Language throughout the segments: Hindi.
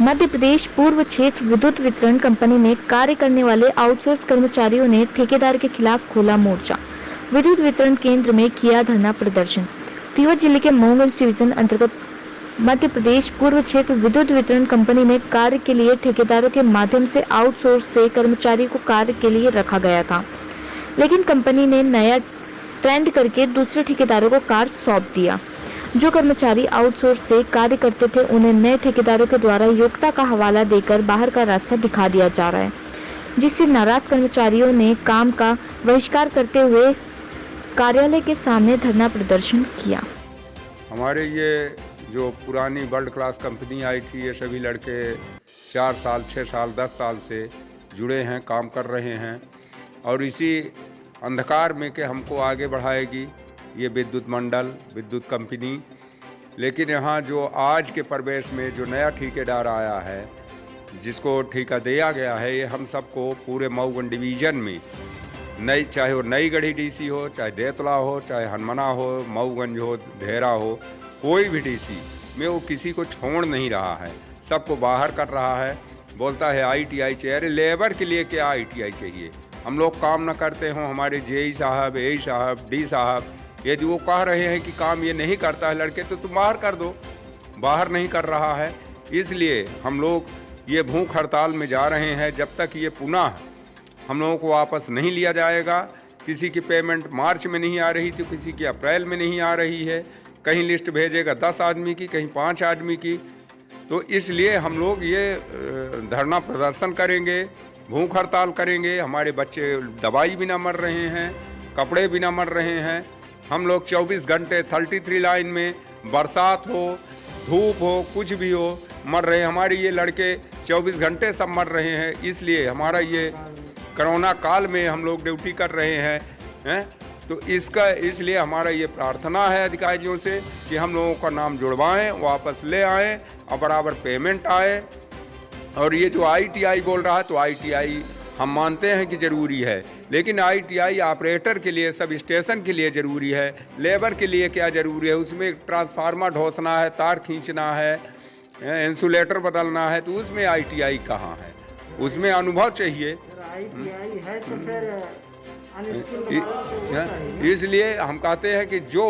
मध्य प्रदेश पूर्व क्षेत्र विद्युत वितरण कंपनी में कार्य करने वाले आउटसोर्स कर्मचारियों ने ठेकेदार के खिलाफ खोला मोर्चा। विद्युत वितरण केंद्र में किया धरना प्रदर्शन। रीवा जिले के मऊगंज डिवीजन अंतर्गत मध्य प्रदेश पूर्व क्षेत्र विद्युत वितरण कंपनी में कार्य के लिए ठेकेदारों के माध्यम से आउटसोर्स से कर्मचारी को कार्य के लिए रखा गया था, लेकिन कंपनी ने नया ट्रेंड करके दूसरे ठेकेदारों को कार्य सौंप दिया। जो कर्मचारी आउटसोर्स से कार्य करते थे उन्हें नए ठेकेदारों के द्वारा योग्यता का हवाला देकर बाहर का रास्ता दिखा दिया जा रहा है, जिससे नाराज कर्मचारियों ने काम का बहिष्कार करते हुए कार्यालय के सामने धरना प्रदर्शन किया। हमारे ये जो पुरानी वर्ल्ड क्लास कंपनी आई थी, ये सभी लड़के 4 साल 6 साल 10 साल से जुड़े हैं, काम कर रहे हैं और इसी अंधकार में के हमको आगे बढ़ाएगी ये विद्युत मंडल विद्युत कंपनी। लेकिन यहाँ जो आज के परिवेश में जो नया ठेकेदार आया है, जिसको ठेका दिया गया है, ये हम सबको पूरे मऊगंज डिवीज़न में नई, चाहे वो नई गढ़ी डीसी हो, चाहे देतला हो, चाहे हनुमाना हो, मऊगंज हो, धेरा हो, कोई भी डीसी में वो किसी को छोड़ नहीं रहा है, सबको बाहर कर रहा है। बोलता है ITI चाहिए। अरे लेबर के लिए क्या ITI चाहिए? हम लोग काम न करते हों, हमारे JE साहब, AE साहब, D साहब यदि वो कह रहे हैं कि काम ये नहीं करता है लड़के, तो तुम बाहर कर दो। बाहर नहीं कर रहा है, इसलिए हम लोग ये भूख हड़ताल में जा रहे हैं। जब तक ये पुनः हम लोगों को वापस नहीं लिया जाएगा, किसी की पेमेंट मार्च में नहीं आ रही थी, किसी की अप्रैल में नहीं आ रही है, कहीं लिस्ट भेजेगा 10 आदमी की, कहीं 5 आदमी की, तो इसलिए हम लोग ये धरना प्रदर्शन करेंगे, भूख हड़ताल करेंगे। हमारे बच्चे दवाई बिना मर रहे हैं, कपड़े बिना मर रहे हैं। हम लोग 24 घंटे 33 लाइन में, बरसात हो धूप हो कुछ भी हो, मर रहे हैं। हमारे ये लड़के 24 घंटे सब मर रहे हैं। इसलिए हमारा ये कोरोना काल में हम लोग ड्यूटी कर रहे हैं, तो इसलिए हमारा ये प्रार्थना है अधिकारियों से कि हम लोगों का नाम जुड़वाएं, वापस ले आएं और बराबर पेमेंट आए। और ये जो ITI बोल रहा है, तो ITI हम मानते हैं कि ज़रूरी है, लेकिन ITI ऑपरेटर के लिए, सब स्टेशन के लिए ज़रूरी है। लेबर के लिए क्या ज़रूरी है? उसमें ट्रांसफार्मर ढोसना है, तार खींचना है, इंसुलेटर बदलना है, तो उसमें ITI कहाँ है? उसमें अनुभव चाहिए। ITI है तो फिर इसलिए हम कहते हैं कि जो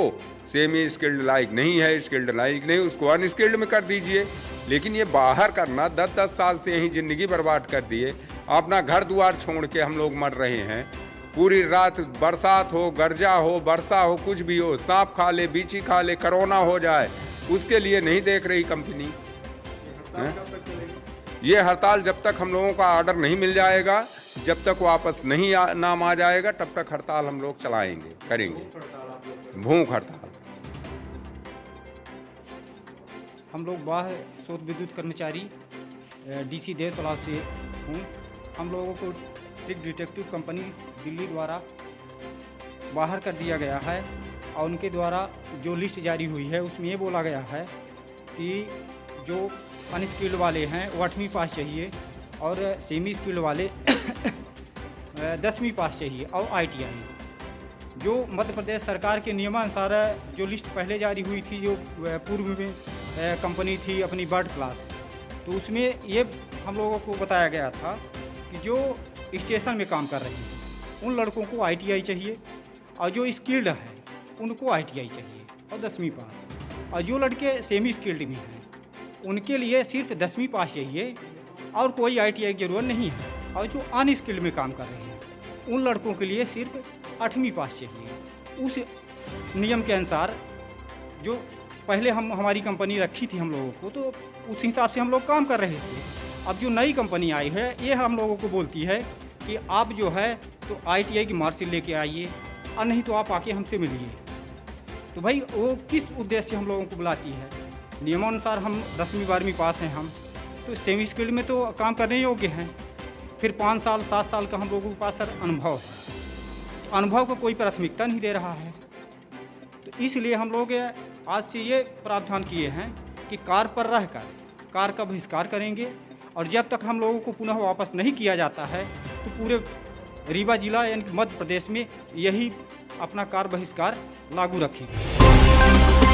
सेमी स्किल्ड लाइक नहीं है, स्किल्ड लाइक नहीं, उसको अनस्किल्ड में कर दीजिए। लेकिन ये बाहर करना, 10-10 साल से यहीं ज़िंदगी बर्बाद कर दिए, अपना घर द्वार छोड़ के हम लोग मर रहे हैं। पूरी रात बरसात हो, गर्जा हो, वर्षा हो, कुछ भी हो, सांप खा ले, बीची खा ले, कोरोना हो जाए, उसके लिए नहीं देख रही कंपनी। ये हड़ताल जब तक हम लोगों का ऑर्डर नहीं मिल जाएगा, जब तक वापस नहीं नाम आ जाएगा, तब तक हड़ताल हम लोग चलाएंगे, करेंगे भूख हड़ताल। हम लोग बाहर शोध विद्युत कर्मचारी DC देवतला से हूँ। हम लोगों को ट्रिक डिटेक्टिव कंपनी दिल्ली द्वारा बाहर कर दिया गया है और उनके द्वारा जो लिस्ट जारी हुई है उसमें ये बोला गया है कि जो अनस्किल्ड वाले हैं वो 8वीं पास चाहिए और सेमी स्किल्ड वाले 10वीं पास चाहिए और ITI। जो मध्य प्रदेश सरकार के नियमानुसार जो लिस्ट पहले जारी हुई थी, जो पूर्व में कंपनी थी अपनी वर्ल्ड क्लास, तो उसमें ये हम लोगों को बताया गया था कि जो स्टेशन में काम कर रहे हैं उन लड़कों को ITI चाहिए और जो स्किल्ड है उनको ITI चाहिए और 10वीं पास, और जो लड़के सेमी स्किल्ड में हैं उनके लिए सिर्फ 10वीं पास चाहिए और कोई ITI की ज़रूरत नहीं है। और जो अनस्किल्ड में काम कर रहे हैं उन लड़कों के लिए सिर्फ 8वीं पास चाहिए। उस नियम के अनुसार जो पहले हमारी कंपनी रखी थी हम लोगों को, तो उस हिसाब से हम लोग काम कर रहे थे। अब जो नई कंपनी आई है ये हम लोगों को बोलती है कि आप जो है तो ITI की मार्कशीट लेके आइए और नहीं तो आप आके हमसे मिलिए। तो भाई वो किस उद्देश्य से हम लोगों को बुलाती है? नियमानुसार हम 10वीं 12वीं पास हैं, हम तो सेमी स्किल्ड में तो काम करने योग्य हैं। फिर 5 साल 7 साल का हम लोगों के पास सर अनुभव है, तो अनुभव को कोई प्राथमिकता नहीं दे रहा है। तो इसलिए हम लोग आज से ये प्रावधान किए हैं कि कार पर रहकर कार का बहिष्कार करेंगे और जब तक हम लोगों को पुनः वापस नहीं किया जाता है तो पूरे रीवा जिला यानी मध्य प्रदेश में यही अपना कार बहिष्कार लागू रखेंगे।